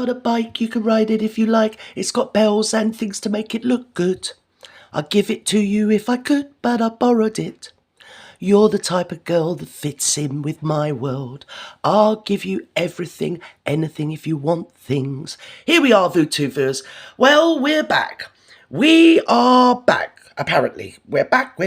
got a bike, you can ride it if you like. It's got bells and things to make it look good. I'd give it to you if I could, but I borrowed it. You're the type of girl that fits in with my world. I'll give you everything, anything if you want things. Here we are, VooTubers. Well, we're back. We are back, apparently. We're back,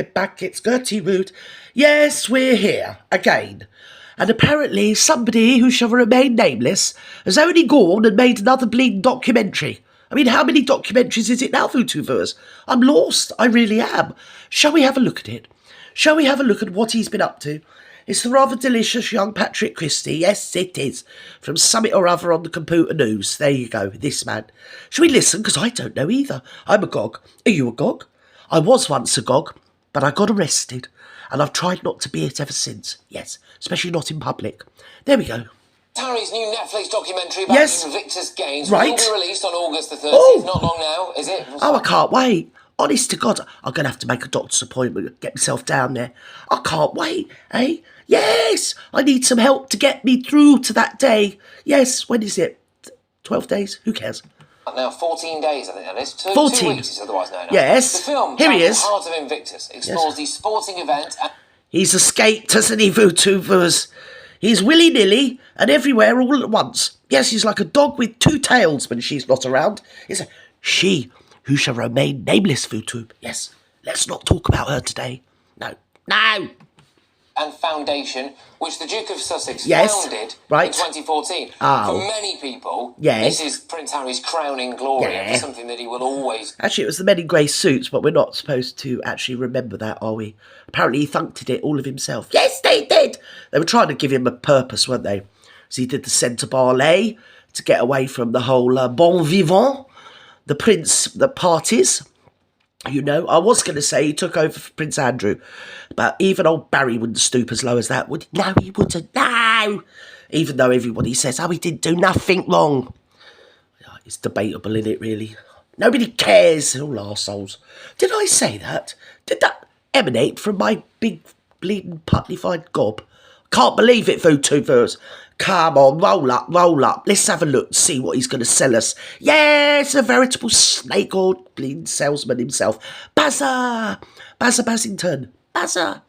it's Gertie Root. Yes, we're here, again. And apparently somebody who shall remain nameless has only gone and made another bleeding documentary. I mean, how many documentaries is it now, VooTubers? I'm lost, I really am. Shall we have a look at it? Shall we have a look at what he's been up to? It's the rather delicious young Patrick Christie. Yes, it is. From Summit or Other on the Computer News. There you go, this man. Shall we listen? Because I don't know either. I'm a gog. Are you a gog? I was once a gog, but I got arrested. And I've tried not to be it ever since. Yes, especially not in public. There we go. Harry's new Netflix documentary about Invictus Games will be released on August the 30th. Oh. Not long now, is it? Oh, I can't wait. Honest to God, I'm going to have to make a doctor's appointment, get myself down there. I can't wait, eh? Yes, I need some help to get me through to that day. Yes, when is it? 12 days? Who cares? Now, 14 days, I think that is. 14. 2 weeks is otherwise known. Yes. The film, Here he is. The Heart of Invictus, explores the sporting event. He's escaped, hasn't he, VooTubers? He's willy-nilly and everywhere all at once. Yes, he's like a dog with two tails when she's not around. It's a she who shall remain nameless, VooTube. Yes, let's not talk about her today. No. And Foundation, which the Duke of Sussex founded in 2014. Oh. For many people, this is Prince Harry's crowning glory. It's something that he will always... Actually, it was the men in grey suits, but we're not supposed to actually remember that, are we? Apparently he thunked it all of himself. Yes, they did! They were trying to give him a purpose, weren't they? So he did the centre ballet to get away from the whole bon vivant, the prince, the parties. You know, I was going to say he took over for Prince Andrew, but even old Barry wouldn't stoop as low as that, would he? No, he wouldn't. No! Even though everybody says, oh, he didn't do nothing wrong. It's debatable, isn't it, really? Nobody cares. All arseholes. Did I say that? Did that emanate from my big, bleeding, putlified gob? Can't believe it, VooTubers. Come on, roll up. Let's have a look and see what he's going to sell us. Yes, a veritable snake or bleeding salesman himself. Bazza Bassington. Bazza.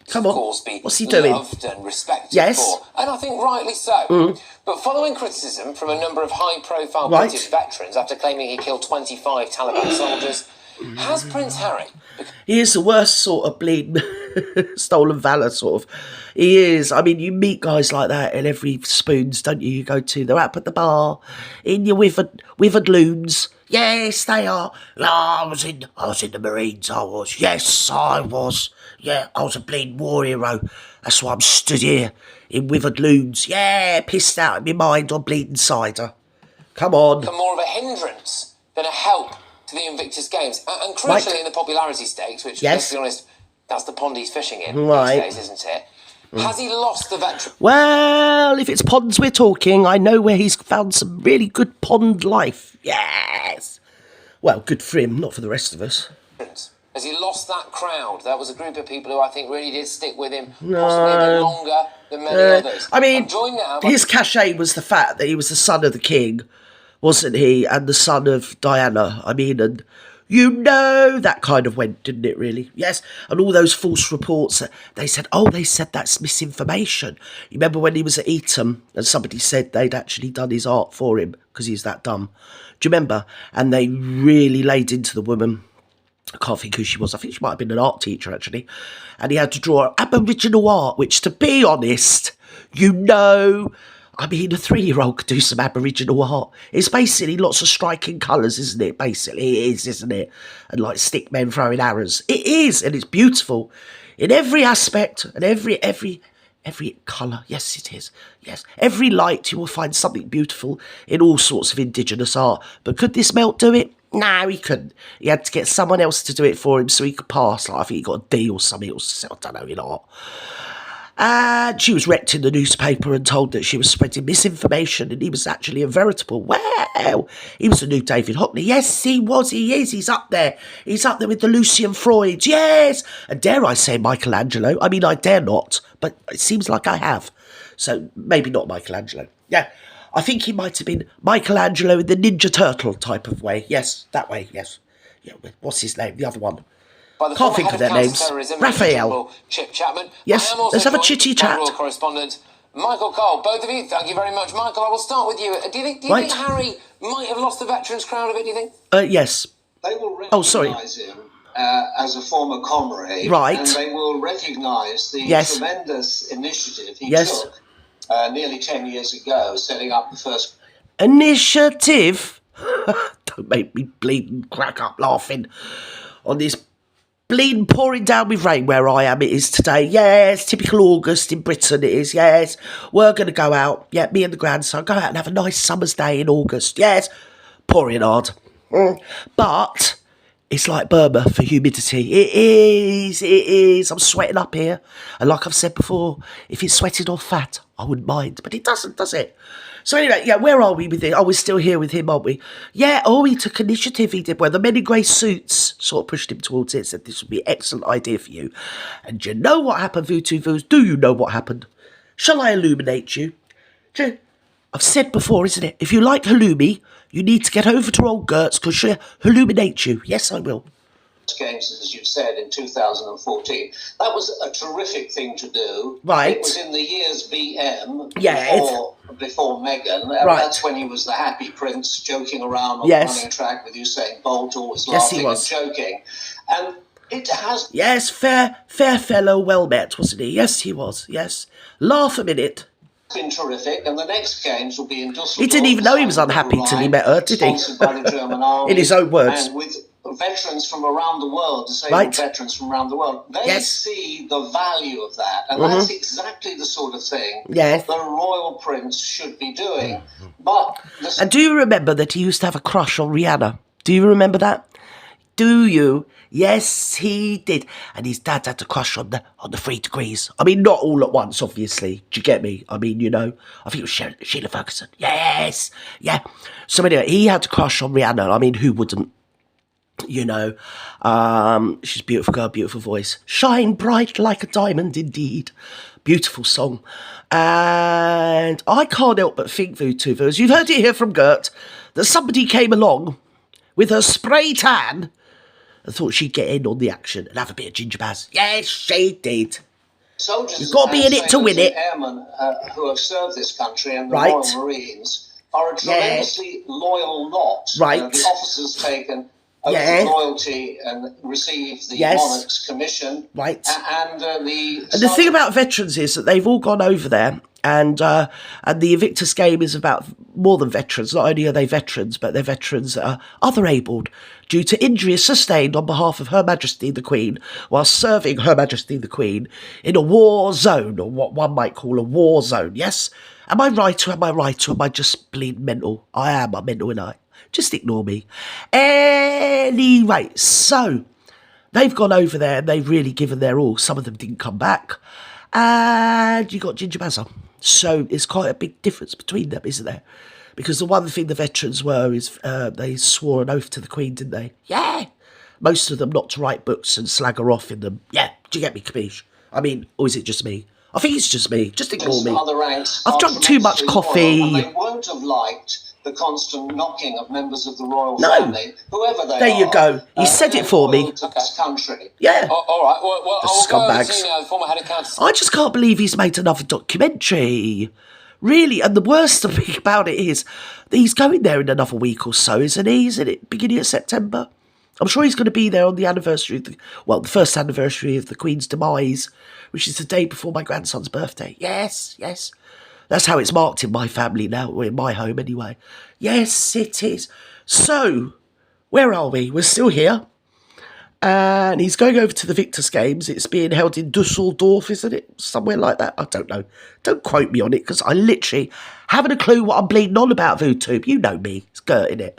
Come on, what's he doing? Loved and respected for, and I think rightly so. But following criticism from a number of high-profile British veterans after claiming he killed 25 Taliban soldiers, has Prince Harry... He is the worst sort of bleeding stolen valour, sort of. He is. I mean, you meet guys like that in every spoons, don't you? You go to, they're up at the bar, in your withered loons. Yes, they are. I was in the Marines, I was. Yes, I was. Yeah, I was a bleeding war hero. That's why I'm stood here, in withered loons. Yeah, pissed out of my mind on bleeding cider. Come on. More of a hindrance than a help to the Invictus Games. And crucially in the popularity stakes, which, let's be honest, that's the pond he's fishing in these days, isn't it? Has he lost the veteran? Well, if it's ponds we're talking, I know where he's found some really good pond life. Yes. Well, good for him, not for the rest of us. Has he lost that crowd? That was a group of people who I think really did stick with him, possibly a bit longer than many others. I mean, his cachet was the fact that he was the son of the king, wasn't he? And the son of Diana. I mean, and you know that kind of went, didn't it, really? Yes, and all those false reports, they said that's misinformation. You remember when he was at Eton and somebody said they'd actually done his art for him because he's that dumb? Do you remember? And they really laid into the woman. I can't think who she was. I think she might have been an art teacher, actually. And he had to draw Aboriginal art, which, to be honest, you know... I mean, a 3-year-old could do some Aboriginal art. It's basically lots of striking colours, isn't it? Basically, it is, isn't it? And like stick men throwing arrows. It is, and it's beautiful in every aspect and every colour. Yes, it is. Yes, every light you will find something beautiful in all sorts of indigenous art. But could this melt do it? No, he couldn't. He had to get someone else to do it for him so he could pass. Like, I think he got a D or something. I don't know, in art. And she was wrecked in the newspaper and told that she was spreading misinformation and he was actually a veritable, well, he was the new David Hockney. Yes, he was, he is, he's up there. He's up there with the Lucian Freuds, yes. And dare I say Michelangelo? I mean, I dare not, but it seems like I have. So maybe not Michelangelo. Yeah. I think he might have been Michelangelo in the Ninja Turtle type of way. Yes, that way, yes. Yeah, what's his name? The other one. Can't think of their names. Raphael. Chip Chapman. Yes, let's have a chitty chat. Royal correspondent Michael Cole. Both of you, thank you very much. Michael, I will start with you. Do you think Harry might have lost the veterans crowd a bit, do you think? Yes. They will recognise him as a former comrade. Right. And they will recognise the tremendous initiative he took nearly 10 years ago, setting up the first... Initiative? Don't make me bleeding crack up laughing on this bleeding pouring down with rain where I am. It is today. Yes, typical August in Britain it is. Yes, we're going to go out. Yeah, me and the grandson go out and have a nice summer's day in August. Yes, pouring hard. But it's like Burma for humidity. It is. I'm sweating up here. And like I've said before, if it's sweating or fat, I wouldn't mind. But it doesn't, does it? So anyway, yeah, where are we with it? Oh, we're still here with him, aren't we? Yeah, he took initiative, he did. Well, the men in grey suits sort of pushed him towards it, said this would be an excellent idea for you. And do you know what happened, Vutu? Do you know what happened? Shall I illuminate you? I've said before, isn't it? If you like halloumi, you need to get over to old Gertz because she'll illuminate you. Yes, I will. Games, as you said, in 2014. That was a terrific thing to do. Right. It was in the year's BM before Meghan. Right. That's when he was the happy prince, joking around on the running track with Usain Bolt, always laughing and joking. And it has... Yes, fair fellow, well met, wasn't he? Yes, he was. Yes. Laugh a minute. Been terrific, and the next games will be in Dusseldorf. He didn't even know he was unhappy till he met her, did he? Sponsored by the German army. In his own words. And with veterans from around the world, disabled veterans from around the world, they see the value of that, and that's exactly the sort of thing the royal prince should be doing. But and do you remember that he used to have a crush on Rihanna? Do you remember that? Do you? Yes, he did. And his dad had a crush on the 3 degrees. I mean, not all at once, obviously. Do you get me? I mean, you know, I think it was Sheila Ferguson. Yes, yeah. So anyway, he had a crush on Rihanna. I mean, who wouldn't? You know, she's a beautiful girl, beautiful voice. Shine bright like a diamond indeed. Beautiful song. And I can't help but think, Vutu, as you've heard it here from Gert, that somebody came along with her spray tan and thought she'd get in on the action and have a bit of ginger baz. Yes, she did. Soldiers You've got to be in it to win it. Airmen who have served this country and the Royal Marines are a tremendously loyal lot. Right. The officers taken oath of loyalty and receive the monarch's commission. Right. And the thing about veterans is that they've all gone over there, and the Invictus game is about more than veterans. Not only are they veterans, but they're veterans that are other abled due to injuries sustained on behalf of Her Majesty the Queen while serving Her Majesty the Queen in a war zone, or what one might call a war zone. Yes? Am I right or am I right or am I just bleeding mental? I am. I'm mental, and I. Just ignore me. Anyway, so they've gone over there and they've really given their all. Some of them didn't come back. And you got Ginger Bazza. So it's quite a big difference between them, isn't there? Because the one thing the veterans were is they swore an oath to the Queen, didn't they? Yeah. Most of them not to write books and slag her off in them. Yeah. Do you get me, capiche? I mean, or is it just me? I think it's just me. Just ignore me. I've drunk too much coffee. And they won't have liked the constant knocking of members of the royal family, whoever they are. There you go. He said it for me. This country. Yeah. All right. Well, scumbags. The former head of council. I just can't believe he's made another documentary. Really, and the worst thing about it is that he's going there in another week or so, isn't he? Isn't it beginning of September? I'm sure he's going to be there on the anniversary of the first anniversary of the Queen's demise, which is the day before my grandson's birthday. Yes. That's how it's marked in my family now, or in my home anyway. Yes, it is. So, where are we? We're still here. And he's going over to the Victus Games. It's being held in Dusseldorf, isn't it? Somewhere like that. I don't know. Don't quote me on it, because I literally haven't a clue what I'm bleeding on about, VooTube. You know me. It's Gert, innit?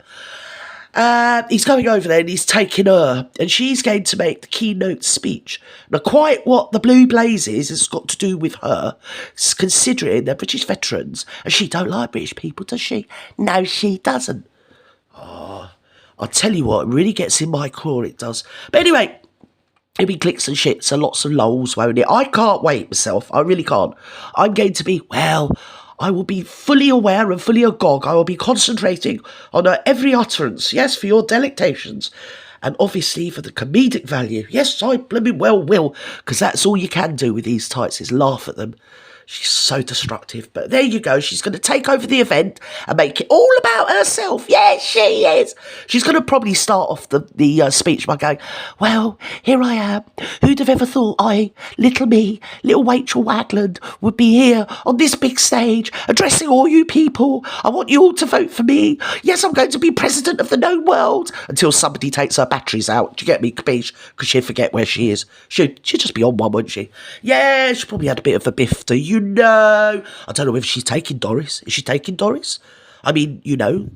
He's going over there and he's taking her, and she's going to make the keynote speech. Now, quite what the Blue Blazes has got to do with her, considering they're British veterans, and she don't like British people, does she? No, she doesn't. Oh, I'll tell you what, it really gets in my core, it does. But anyway, it'll be clicks and shits and lots of lols, won't it? I can't wait myself. I really can't. I'm going to be, well, I will be fully aware and fully agog. I will be concentrating on her every utterance. Yes, for your delectations. And obviously for the comedic value. Yes, I blooming well will. Because that's all you can do with these tights is laugh at them. She's so destructive. But there you go. She's going to take over the event and make it all about herself. Yes, she is. She's going to probably start off the speech by going, well, here I am. Who'd have ever thought little Rachel Wagland, would be here on this big stage addressing all you people. I want you all to vote for me. Yes, I'm going to be president of the known world. Until somebody takes her batteries out. Do you get me, Capiche? Because she'd forget where she is. She'd just be on one, wouldn't she? Yeah, she probably had a bit of a biff, do you know? I don't know if she's taking Doris. Is she taking Doris? I mean, you know,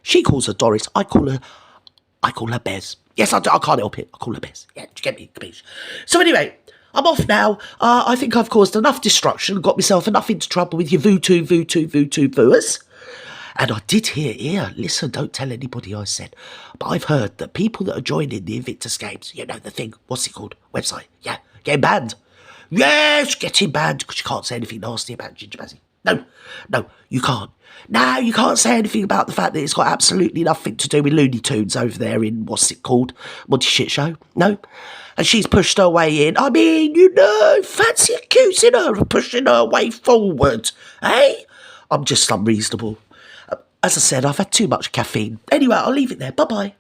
she calls her Doris. I call her Bez. Yes, I can't help it. I call her Bez. Yeah, do you get me, Capiche? So anyway, I'm off now. I think I've caused enough destruction, got myself enough into trouble with your vootoo-voers. And I did hear, listen, don't tell anybody I said, but I've heard that people that are joining the Invictus Games, you know, the thing, what's it called? Website, yeah, getting banned. Yes, getting banned, because you can't say anything nasty about Ginger Bazzy. No, you can't. No, you can't say anything about the fact that it's got absolutely nothing to do with Looney Tunes over there in, what's it called, Monty Shit Show. No. And she's pushed her way in. I mean, you know, fancy accusing her of pushing her way forward, eh? I'm just unreasonable. As I said, I've had too much caffeine. Anyway, I'll leave it there. Bye-bye.